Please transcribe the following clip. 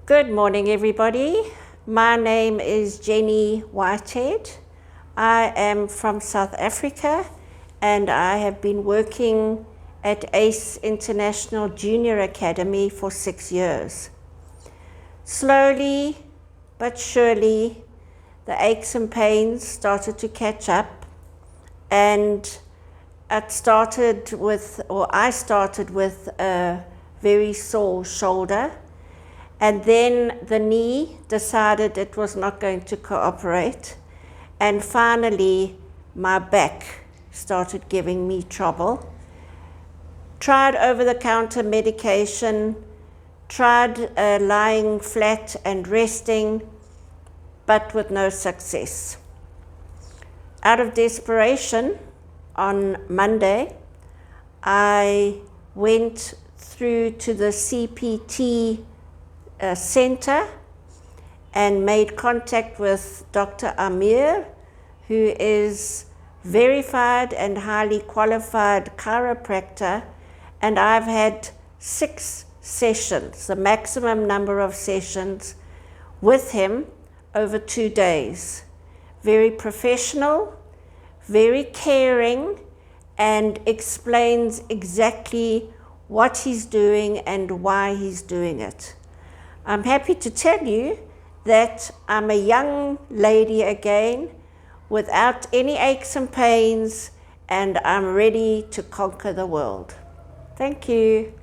Good morning, everybody. My name is Jenny Whitehead. I am from South Africa and I have been working at ACE International Junior Academy for 6 years. Slowly but surely, the aches and pains started to catch up, and I started with a very sore shoulder. And then the knee decided it was not going to cooperate. And finally, my back started giving me trouble. Tried over-the-counter medication, tried lying flat and resting, but with no success. Out of desperation, on Monday, I went through to the CPT center and made contact with Dr. Amir, who is verified and highly qualified chiropractor, and I've had 6 sessions, the maximum number of sessions, with him over 2 days. Very professional, very caring, and explains exactly what he's doing and why he's doing it. I'm happy to tell you that I'm a young lady again, without any aches and pains, and I'm ready to conquer the world. Thank you.